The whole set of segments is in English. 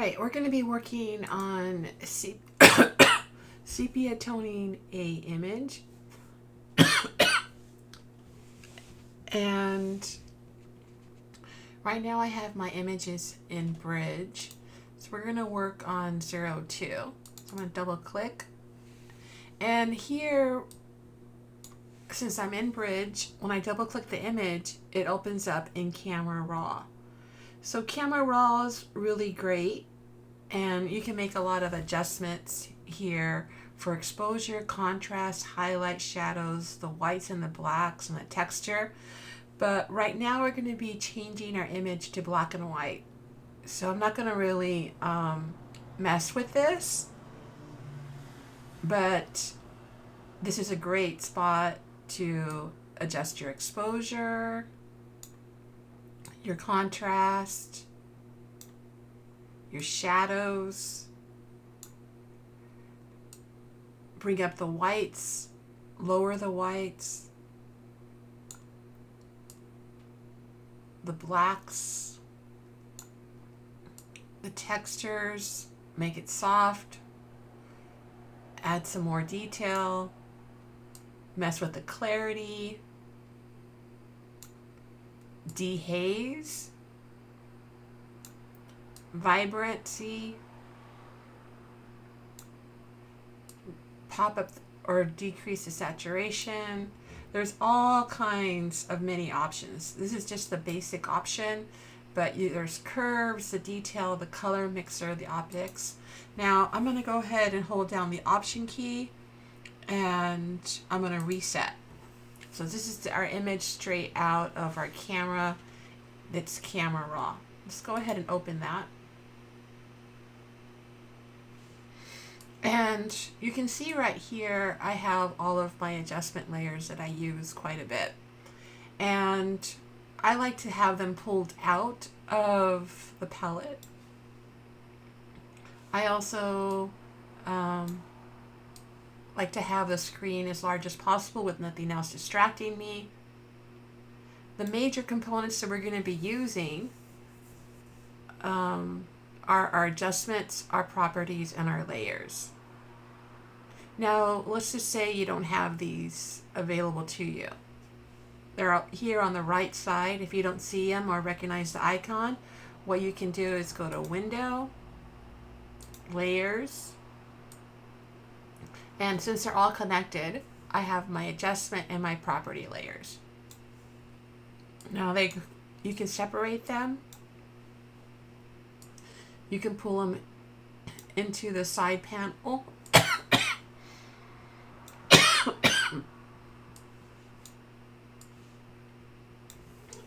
right, we're going to be working on sepia toning a image. And right now I have my images in bridge. So we're going to work on 02. So I'm going to double click. And here, since I'm in bridge, when I double click the image, it opens up in Camera Raw. So Camera Raw is really great, and you can make a lot of adjustments here for exposure, contrast, highlight, shadows, the whites and the blacks, and the texture. But right now we're going to be changing our image to black and white. So I'm not going to really mess with this, but this is a great spot to adjust your exposure, your contrast, your shadows, bring up the whites, lower the whites, the blacks, the textures, make it soft, add some more detail, mess with the clarity, dehaze, vibrancy, pop up or decrease the saturation. There's all kinds of many options. This is just the basic option, but there's curves, the detail, the color mixer, the optics. Now I'm going to go ahead and hold down the option key, and I'm going to reset. So this is our image straight out of our camera. That's Camera Raw. Let's go ahead and open that. And you can see right here, I have all of my adjustment layers that I use quite a bit. And I like to have them pulled out of the palette. I also like to have the screen as large as possible with nothing else distracting me. The major components that we're going to be using are our adjustments, our properties, and our layers. Now, let's just say you don't have these available to you. They're out here on the right side. If you don't see them or recognize the icon, what you can do is go to Window, Layers, and since they're all connected, I have my adjustment and my property layers. Now you can separate them. You can pull them into the side panel.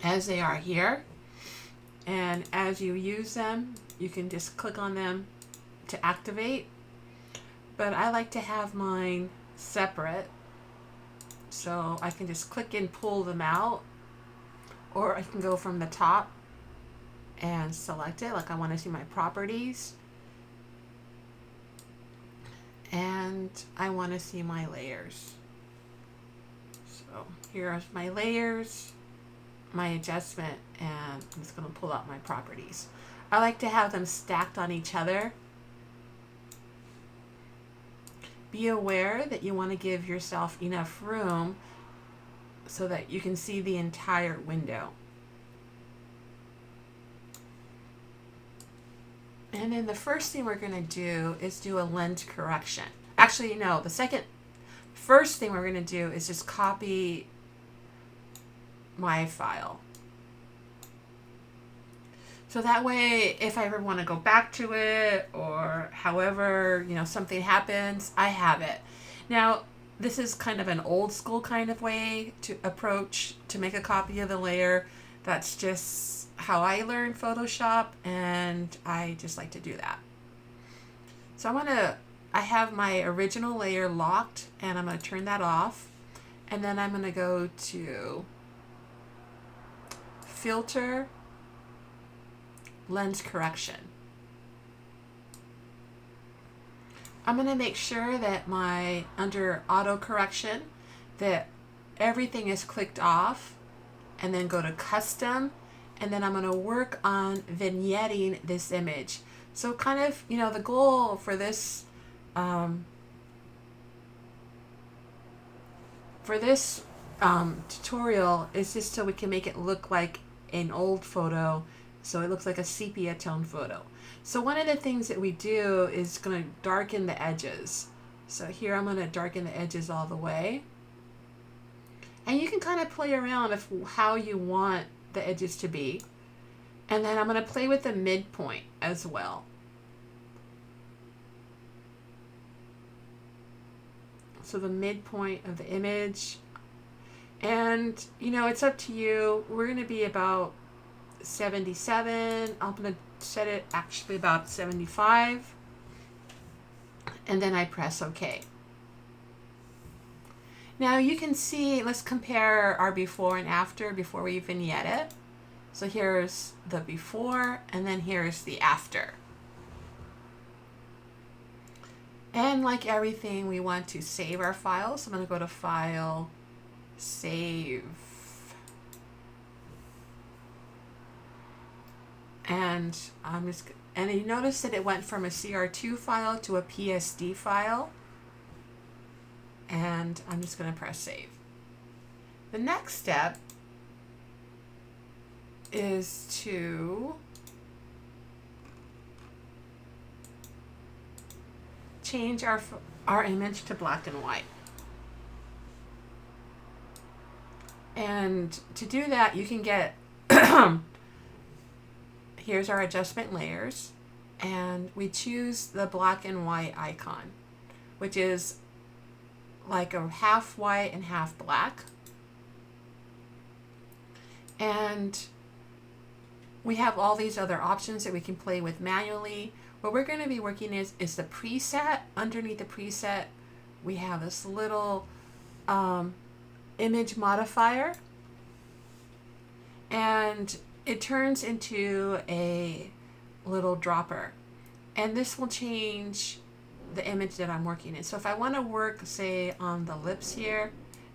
As they are here. And as you use them, you can just click on them to activate. But I like to have mine separate, so I can just click and pull them out, or I can go from the top and select it, like I want to see my properties, and I want to see my layers. So here's my layers, my adjustment, and I'm just going to pull out my properties. I like to have them stacked on each other. Be aware that you want to give yourself enough room so that you can see the entire window. And then the first thing we're going to do is do a lens correction. Actually, no, first thing we're going to do is just copy my file. So that way, if I ever want to go back to it, or however, something happens, I have it. Now, this is kind of an old school kind of way to make a copy of the layer. That's just how I learned Photoshop, and I just like to do that. So I have my original layer locked, and I'm going to turn that off. And then I'm going to go to Filter, Lens Correction. I'm going to make sure that under auto correction, that everything is clicked off, and then go to custom, and then I'm going to work on vignetting this image. So kind of, you know, the goal for this for this tutorial is just so we can make it look like an old photo, so it looks like a sepia tone photo. So one of the things that we do is going to darken the edges. So here I'm going to darken the edges all the way. And you can kind of play around with how you want the edges to be. And then I'm going to play with the midpoint as well. So the midpoint of the image. And, you know, it's up to you. We're going to be about 77. I'm going to set it actually about 75. And then I press OK. Now you can see, let's compare our before and after before we vignette it. So here's the before, and then here's the after. And like everything, we want to save our file. So I'm going to go to File, Save. And and you notice that it went from a CR2 file to a PSD file. And I'm just going to press save. The next step is to change our image to black and white. And to do that, you can get here's our adjustment layers, and we choose the black and white icon, which is like a half white and half black. And we have all these other options that we can play with manually. What we're going to be working is the preset. Underneath the preset, we have this little image modifier, and it turns into a little dropper, and this will change the image that I'm working in. So if I want to work, say, on the lips here,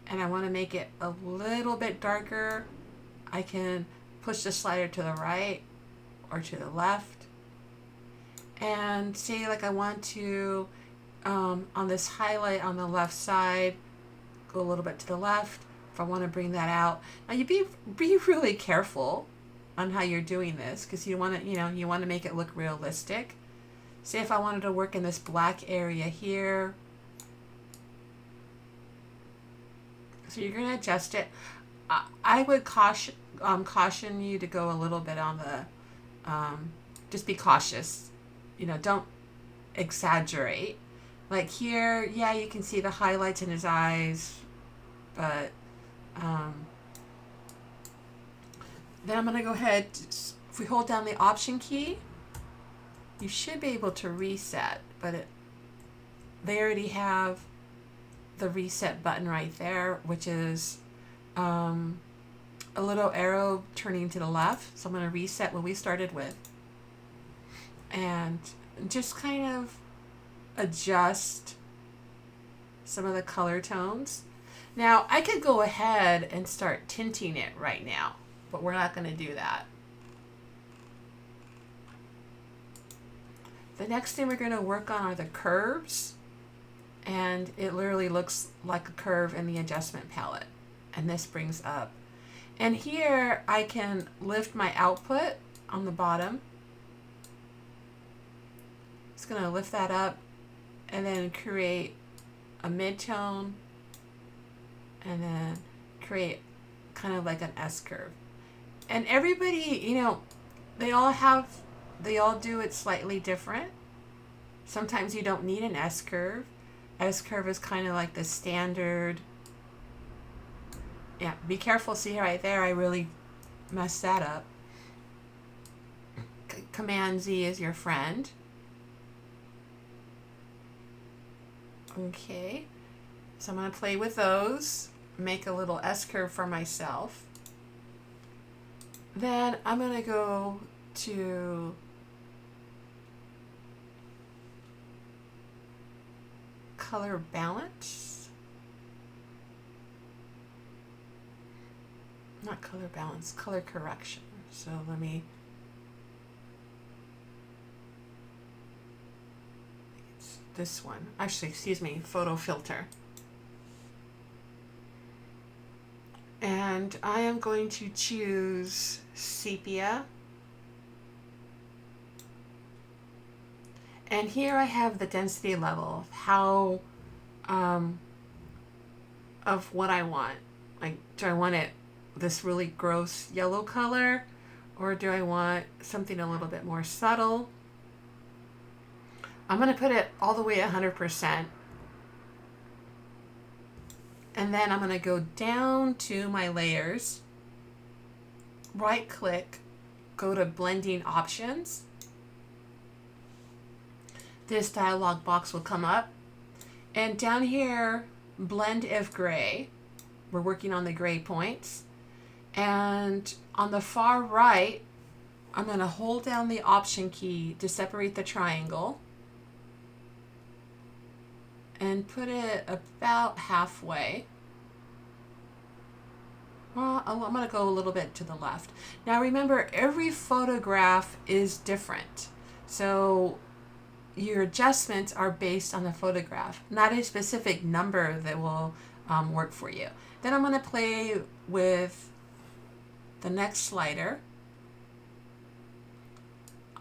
and I want to make it a little bit darker, I can push the slider to the right or to the left. And say like I want to, on this highlight on the left side, go a little bit to the left if I want to bring that out. Now you be really careful on how you're doing this, because you want to, you want to make it look realistic. Say if I wanted to work in this black area here, so you're going to adjust it. I would caution you to go a little bit on the, just be cautious. Don't exaggerate. Like here, yeah, you can see the highlights in his eyes, but then I'm going to go ahead, if we hold down the Option key, you should be able to reset, but they already have the reset button right there, which is a little arrow turning to the left. So I'm going to reset what we started with and just kind of adjust some of the color tones. Now I could go ahead and start tinting it right now, but we're not going to do that. The next thing we're going to work on are the curves, and it literally looks like a curve in the adjustment palette, and this brings up. And here I can lift my output on the bottom. It's going to lift that up and then create a mid-tone and then create kind of like an S-curve. And everybody, they all do it slightly different. Sometimes you don't need an S-curve. S-curve is kind of like the standard. Yeah, be careful. See right there, I really messed that up. Command Z is your friend. Okay, so I'm going to play with those, make a little S-curve for myself. Then I'm going to go to color balance. Not color balance, color correction. So let me choose this one. Actually, excuse me, photo filter. And I am going to choose Sepia. And here I have the density level of how, of what I want. Like, do I want it this really gross yellow color, or do I want something a little bit more subtle? I'm going to put it all the way 100%. And then I'm going to go down to my layers, right click, go to blending options. This dialog box will come up, and down here, blend if gray. We're working on the gray points. And on the far right, I'm going to hold down the option key to separate the triangle and put it about halfway. Well, I'm going to go a little bit to the left. Now remember, every photograph is different. So your adjustments are based on the photograph, not a specific number that will work for you. Then I'm going to play with the next slider.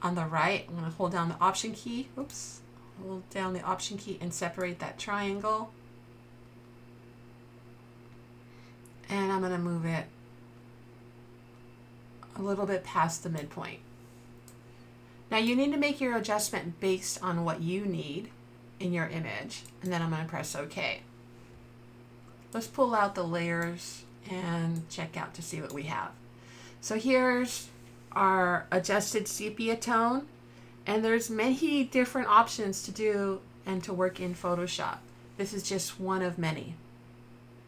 On the right, I'm going to hold down the option key. Oops. Hold down the option key and separate that triangle. And I'm going to move it a little bit past the midpoint. Now you need to make your adjustment based on what you need in your image, and then I'm going to press OK. Let's pull out the layers and check out to see what we have. So here's our adjusted sepia tone, and there's many different options to do and to work in Photoshop. This is just one of many.